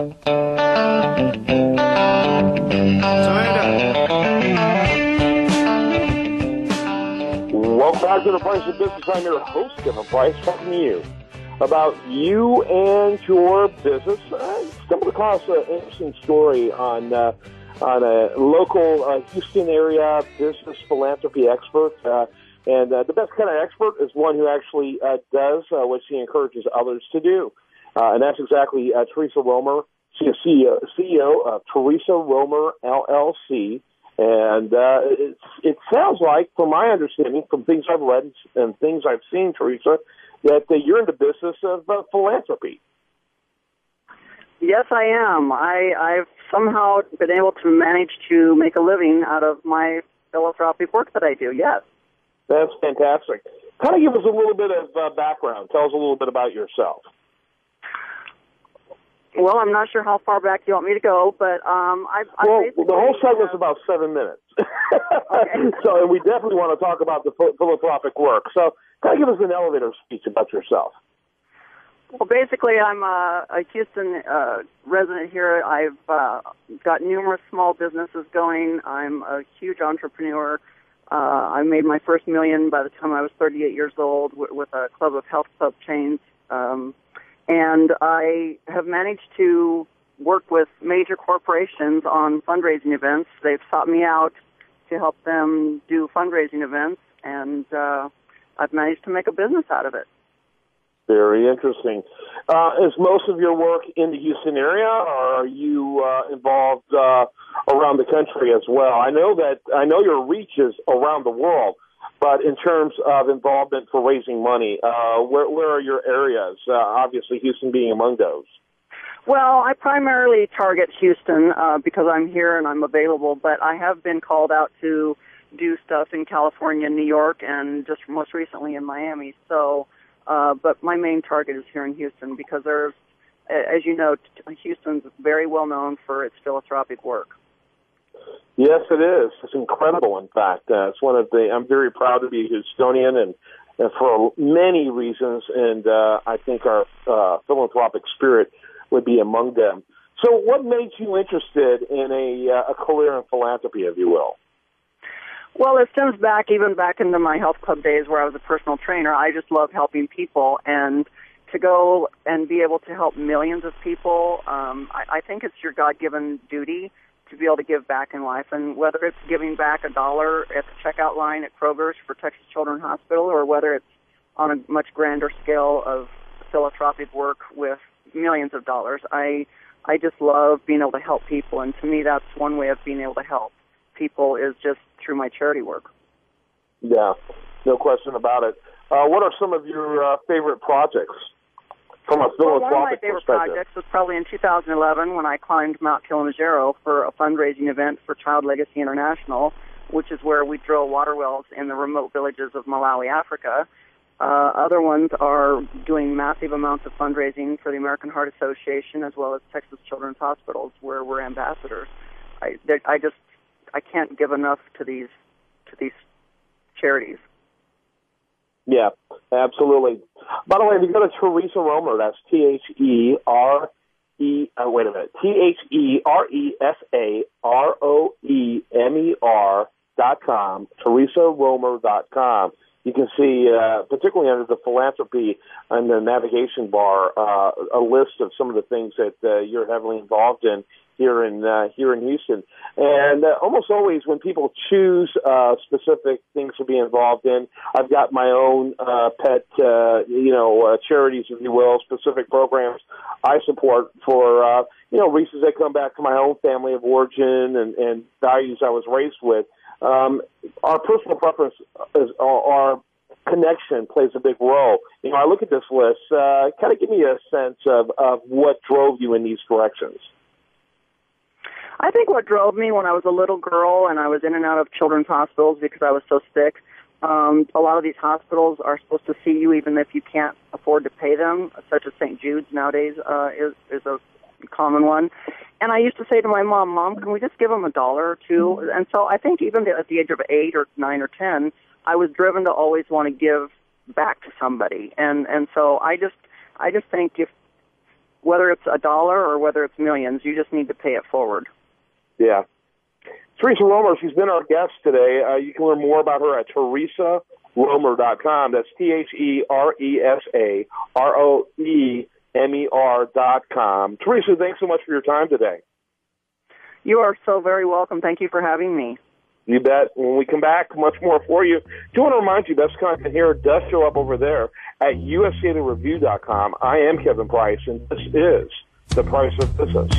Welcome back to The Price of Business. I'm your host, Kevin Price, talking to you about you and your business. I stumbled across an interesting story on a local Houston area business philanthropy expert. And the best kind of expert is one who actually does what she encourages others to do. And that's exactly Theresa Roemer. She's CEO of Theresa Roemer, LLC. And it sounds like, from my understanding, from things I've read and things I've seen, Theresa, that you're in the business of philanthropy. Yes, I am. I've somehow been able to manage to make a living out of my philanthropic work that I do, yes. That's fantastic. Kind of give us a little bit of background. Tell us a little bit about yourself. Well, I'm not sure how far back you want me to go, but the whole segment's about 7 minutes. Okay. So, and we definitely want to talk about the philanthropic work. So, kind of give us an elevator speech about yourself. Well, basically, I'm a Houston resident here. I've got numerous small businesses going. I'm a huge entrepreneur. I made my first $1 million by the time I was 38 years old with a club of health club chains. And I have managed to work with major corporations on fundraising events. They've sought me out to help them do fundraising events, and I've managed to make a business out of it. Very interesting. Is most of your work in the Houston area, or are you involved around the country as well? I know your reach is around the world, but in terms of involvement for raising money, where are your areas? Obviously, Houston being among those. Well, I primarily target Houston because I'm here and I'm available, but I have been called out to do stuff in California, New York, and just most recently in Miami. So, but my main target is here in Houston because there's, as you know, Houston's very well known for its philanthropic work. Yes, it is. It's incredible, in fact. It's one of the, I'm very proud to be a Houstonian and for many reasons, and I think our philanthropic spirit would be among them. So what made you interested in a career in philanthropy, if you will? Well, it stems back into my health club days where I was a personal trainer. I just love helping people, and to go and be able to help millions of people, I think it's your God-given duty to be able to give back in life. And whether it's giving back $1 at the checkout line at Kroger's for Texas Children's Hospital, or whether it's on a much grander scale of philanthropic work with millions of dollars, I just love being able to help people. And to me, that's one way of being able to help people is just through my charity work. Yeah, no question about it. What are some of your favorite projects from a philanthropic one of my favorite projects was probably in 2011 when I climbed Mount Kilimanjaro for a fundraising event for Child Legacy International, which is where we drill water wells in the remote villages of Malawi, Africa. Other ones are doing massive amounts of fundraising for the American Heart Association as well as Texas Children's Hospitals, where we're ambassadors. I can't give enough to these charities. Yeah, absolutely. By the way, if you go to Theresa Roemer, that's TheresaRoemer.com, TheresaRoemer.com. You can see, particularly under the philanthropy on the navigation bar, a list of some of the things that you're heavily involved in here in Houston. And almost always when people choose specific things to be involved in, I've got my own pet, charities, if you will, specific programs I support for, reasons that come back to my own family of origin and values I was raised with. Our personal preference is our connection plays a big role. I look at this list, kind of give me a sense of what drove you in these directions. I think what drove me when I was a little girl and I was in and out of children's hospitals because I was so sick, a lot of these hospitals are supposed to see you even if you can't afford to pay them, such as St. Jude's nowadays is a common one. And I used to say to my mom, can we just give them $1 or $2? And so I think even at the age of 8 or 9 or 10, I was driven to always want to give back to somebody. And so I just think if whether it's $1 or whether it's millions, you just need to pay it forward. Yeah. Theresa Roemer, she's been our guest today. You can learn more about her at TheresaRoemer.com. That's TheresaRoemer.com. Theresa, thanks so much for your time today. You are so very welcome. Thank you for having me. You bet. When we come back, much more for you. Do want to remind you, best content here does show up over there at USAToReview.com. I am Kevin Price, and this is The Price of Business.